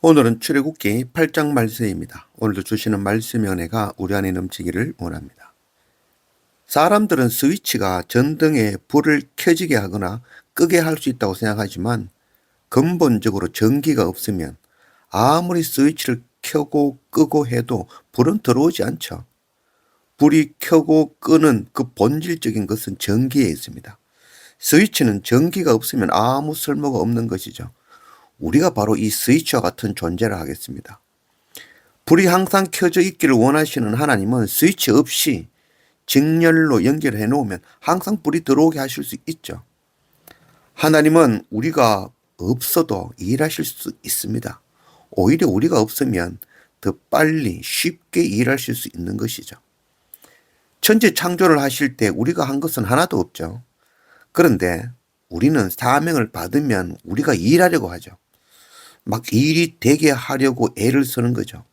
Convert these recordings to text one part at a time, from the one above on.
오늘은 출애굽기 8장 말씀입니다. 오늘도 주시는 말씀의 은혜가 우리 안에 넘치기를 원합니다. 사람들은 스위치가 전등에 불을 켜지게 하거나 끄게 할 수 있다고 생각하지만 근본적으로 전기가 없으면 아무리 스위치를 켜고 끄고 해도 불은 들어오지 않죠. 불이 켜고 끄는 그 본질적인 것은 전기에 있습니다. 스위치는 전기가 없으면 아무 쓸모가 없는 것이죠. 우리가 바로 이 스위치와 같은 존재를 하겠습니다. 불이 항상 켜져 있기를 원하시는 하나님은 스위치 없이 직렬로 연결해 놓으면 항상 불이 들어오게 하실 수 있죠. 하나님은 우리가 없어도 일하실 수 있습니다. 오히려 우리가 없으면 더 빨리 쉽게 일하실 수 있는 것이죠. 천지 창조를 하실 때 우리가 한 것은 하나도 없죠. 그런데 우리는 사명을 받으면 우리가 일하려고 하죠. 막 일이 되게 하려고 애를 쓰는 거죠.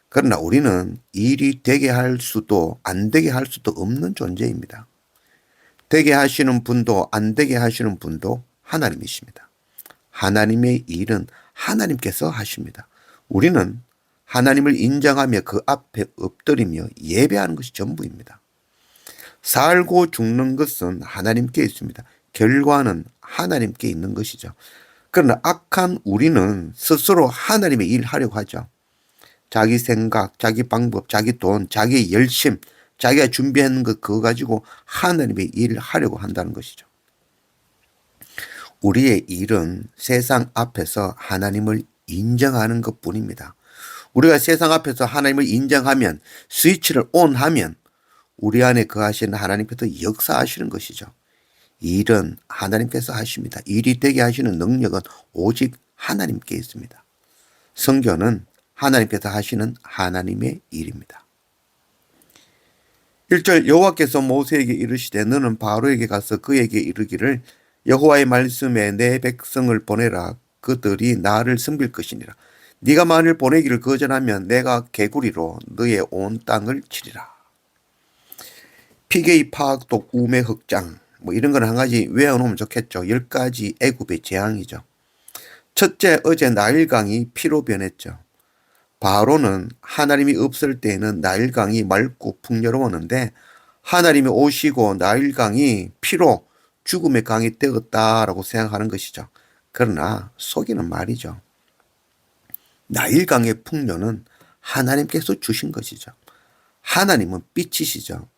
그러나 우리는 일이 되게 할 수도 안 되게 할 수도 없는 존재입니다. 되게 하시는 분도 안 되게 하시는 분도 하나님이십니다. 하나님의 일은 하나님께서 하십니다. 우리는 하나님을 인정하며 그 앞에 엎드리며 예배하는 것이 전부입니다. 살고 죽는 것은 하나님께 있습니다. 결과는 하나님께 있는 것이죠. 그러나 악한 우리는 스스로 하나님의 일을 하려고 하죠. 자기 생각, 자기 방법, 자기 돈, 자기의 열심, 자기가 준비한 것 그거 가지고 하나님의 일을 하려고 한다는 것이죠. 우리의 일은 세상 앞에서 하나님을 인정하는 것뿐입니다. 우리가 세상 앞에서 하나님을 인정하면, 스위치를 온하면 우리 안에 거하시는 하나님께서 역사하시는 것이죠. 일은 하나님께서 하십니다. 일이 되게 하시는 능력은 오직 하나님께 있습니다. 성교는 하나님께서 하시는 하나님의 일입니다. 1절 여호와께서 모세에게 이르시되 너는 바로에게 가서 그에게 이르기를 여호와의 말씀에 내 백성을 보내라. 그들이 나를 섬길 것이니라. 네가 만일 보내기를 거절하면 내가 개구리로 너의 온 땅을 치리라. 피게이 파악독 우매 흑장 이런 건 한 가지 외워놓으면 좋겠죠. 10가지 애굽의 재앙이죠. 첫째, 어제 나일강이 피로 변했죠. 바로는 하나님이 없을 때에는 나일강이 맑고 풍요로웠는데 하나님이 오시고 나일강이 피로 죽음의 강이 되었다라고 생각하는 것이죠. 그러나 속이는 말이죠. 나일강의 풍요는 하나님께서 주신 것이죠. 하나님은 빛이시죠.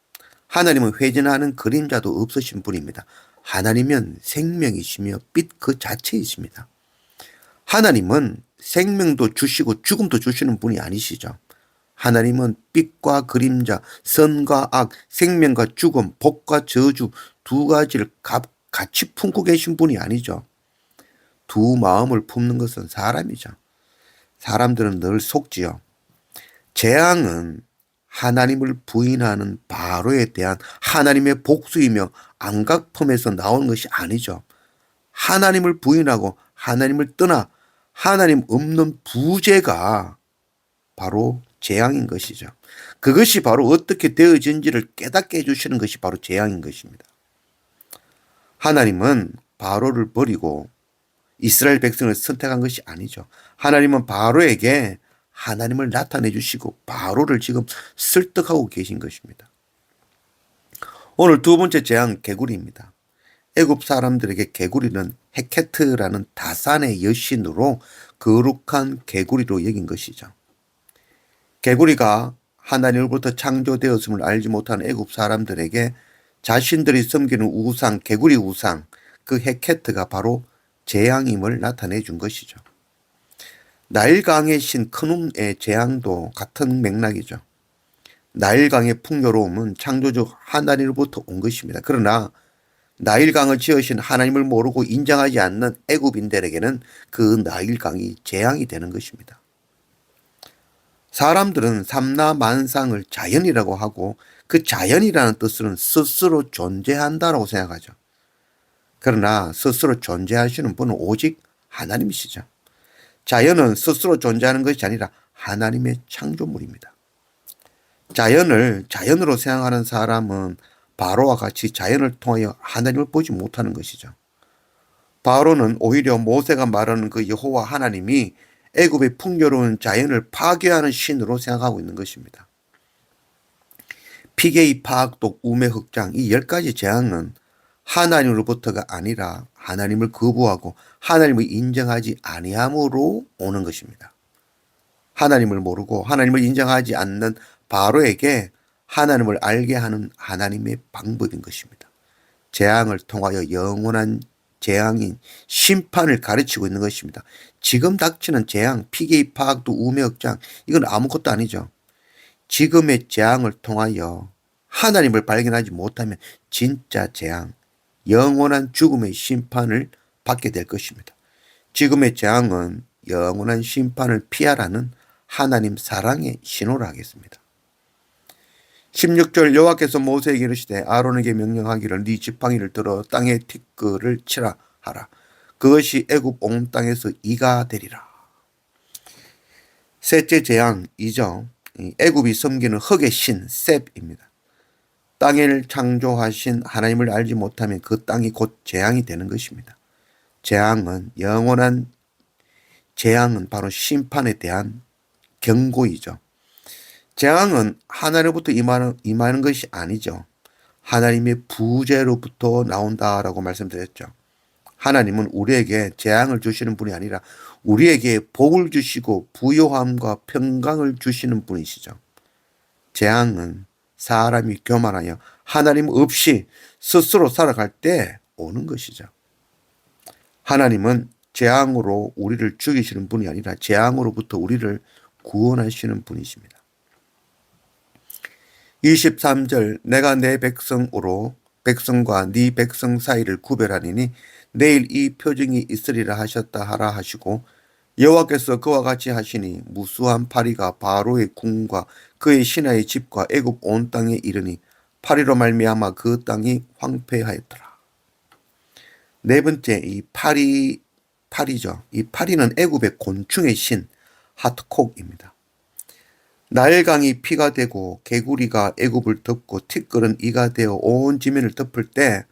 하나님은 회전하는 그림자도 없으신 분입니다. 하나님은 생명이시며 빛 그 자체이십니다. 하나님은 생명도 주시고 죽음도 주시는 분이 아니시죠. 하나님은 빛과 그림자, 선과 악, 생명과 죽음, 복과 저주 두 가지를 같이 품고 계신 분이 아니죠. 두 마음을 품는 것은 사람이죠. 사람들은 늘 속지요. 재앙은 하나님을 부인하는 바로에 대한 하나님의 복수이며 안각품에서 나오는 것이 아니죠. 하나님을 부인하고 하나님을 떠나 하나님 없는 부재가 바로 재앙인 것이죠. 그것이 바로 어떻게 되어진지를 깨닫게 해주시는 것이 바로 재앙인 것입니다. 하나님은 바로를 버리고 이스라엘 백성을 선택한 것이 아니죠. 하나님은 바로에게 하나님을 나타내 주시고 바로를 지금 설득하고 계신 것입니다. 오늘 두 번째 재앙 개구리입니다. 애굽 사람들에게 개구리는 헤케트라는 다산의 여신으로 거룩한 개구리로 여긴 것이죠. 개구리가 하나님으로부터 창조되었음을 알지 못하는 애굽 사람들에게 자신들이 섬기는 우상, 개구리 우상, 그 헤케트가 바로 재앙임을 나타내 준 것이죠. 나일강의 신 크눔의 재앙도 같은 맥락이죠. 나일강의 풍요로움은 창조주 하나님으로부터 온 것입니다. 그러나 나일강을 지으신 하나님을 모르고 인정하지 않는 애굽인들에게는 그 나일강이 재앙이 되는 것입니다. 사람들은 삼라만상을 자연이라고 하고 그 자연이라는 뜻은 스스로 존재한다라고 생각하죠. 그러나 스스로 존재하시는 분은 오직 하나님이시죠. 자연은 스스로 존재하는 것이 아니라 하나님의 창조물입니다. 자연을 자연으로 생각하는 사람은 바로와 같이 자연을 통하여 하나님을 보지 못하는 것이죠. 바로는 오히려 모세가 말하는 그 여호와 하나님이 애굽의 풍요로운 자연을 파괴하는 신으로 생각하고 있는 것입니다. 피게이, 파악독, 우매, 흑장 이 10가지 재앙은 하나님으로부터가 아니라 하나님을 거부하고 하나님을 인정하지 아니함으로 오는 것입니다. 하나님을 모르고 하나님을 인정하지 않는 바로에게 하나님을 알게 하는 하나님의 방법인 것입니다. 재앙을 통하여 영원한 재앙인 심판을 가르치고 있는 것입니다. 지금 닥치는 재앙, 피게이, 파악도, 우매, 흑장 이건 아무것도 아니죠. 지금의 재앙을 통하여 하나님을 발견하지 못하면 진짜 재앙, 영원한 죽음의 심판을 받게 될 것입니다. 지금의 재앙은 영원한 심판을 피하라는 하나님 사랑의 신호라 하겠습니다. 16절 여호와께서 모세에게 이르시되 아론에게 명령하기를 네 지팡이를 들어 땅에 티끌을 치라 하라. 그것이 애굽 온 땅에서 이가 되리라. 셋째 재앙이죠. 애굽이 섬기는 흙의 신 셋입니다. 땅을 창조하신 하나님을 알지 못하면 그 땅이 곧 재앙이 되는 것입니다. 재앙은 영원한 재앙은 바로 심판에 대한 경고이죠. 재앙은 하나님으로부터 임하는 것이 아니죠. 하나님의 부재로부터 나온다라고 말씀드렸죠. 하나님은 우리에게 재앙을 주시는 분이 아니라 우리에게 복을 주시고 부요함과 평강을 주시는 분이시죠. 재앙은 사람이 교만하여 하나님 없이 스스로 살아갈 때 오는 것이죠. 하나님은 재앙으로 우리를 죽이시는 분이 아니라 재앙으로부터 우리를 구원하시는 분이십니다. 23절 내가 내 백성과 네 백성 사이를 구별하리니 내일 이 표징이 있으리라 하셨다 하라 하시고 여호와께서 그와 같이 하시니 무수한 파리가 바로의 궁과 그의 신하의 집과 애굽 온 땅에 이르니 파리로 말미암아 그 땅이 황폐하였더라. 네 번째 이 파리죠. 이 파리는 애굽의 곤충의 신 하트콕입니다. 나일강이 피가 되고 개구리가 애굽을 덮고 티끌은 이가 되어 온 지면을 덮을 때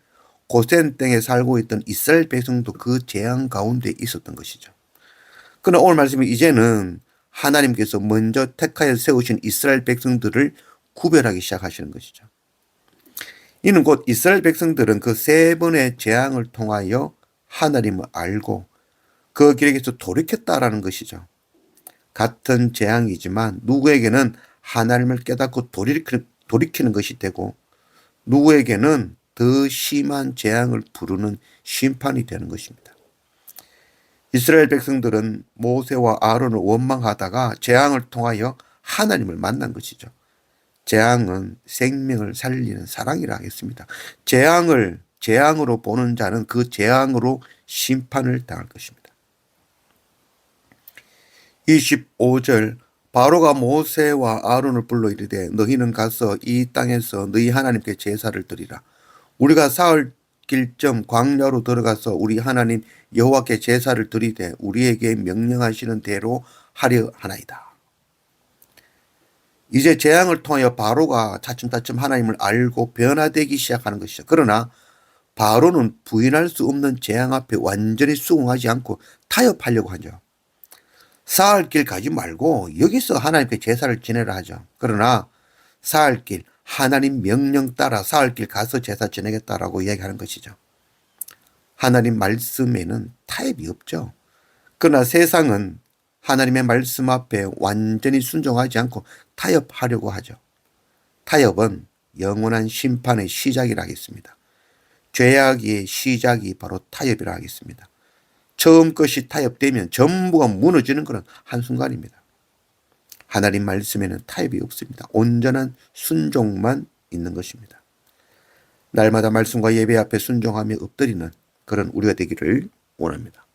고센 땅에 살고 있던 이스라엘 백성도 그 재앙 가운데 있었던 것이죠. 그러나 오늘 말씀이 이제는 하나님께서 먼저 택하여 세우신 이스라엘 백성들을 구별하기 시작하시는 것이죠. 이는 곧 이스라엘 백성들은 그 세 번의 재앙을 통하여 하나님을 알고 그 길에서 돌이켰다라는 것이죠. 같은 재앙이지만 누구에게는 하나님을 깨닫고 돌이키는 것이 되고 누구에게는 더 심한 재앙을 부르는 심판이 되는 것입니다. 이스라엘 백성들은 모세와 아론을 원망하다가 재앙을 통하여 하나님을 만난 것이죠. 재앙은 생명을 살리는 사랑이라 하겠습니다. 재앙으로 보는 자는 그 재앙으로 심판을 당할 것입니다. 25절 바로가 모세와 아론을 불러 이르되 너희는 가서 이 땅에서 너희 하나님께 제사를 드리라. 우리가 사흘 길쯤 광야로 들어가서 우리 하나님 여호와께 제사를 드리되 우리에게 명령하시는 대로 하려 하나이다. 이제 재앙을 통하여 바로가 차츰차츰 하나님을 알고 변화되기 시작하는 것이죠. 그러나 바로는 부인할 수 없는 재앙 앞에 완전히 수긍하지 않고 타협하려고 하죠. 사흘길 가지 말고 여기서 하나님께 제사를 지내라 하죠. 그러나 사흘길 하나님 명령 따라 사흘길 가서 제사 지내겠다라고 이야기하는 것이죠. 하나님 말씀에는 타협이 없죠. 그러나 세상은 하나님의 말씀 앞에 완전히 순종하지 않고 타협하려고 하죠. 타협은 영원한 심판의 시작이라 하겠습니다. 죄악의 시작이 바로 타협이라 하겠습니다. 처음 것이 타협되면 전부가 무너지는 것은 한순간입니다. 하나님 말씀에는 타협이 없습니다. 온전한 순종만 있는 것입니다. 날마다 말씀과 예배 앞에 순종하며 엎드리는 그런 우리가 되기를 원합니다.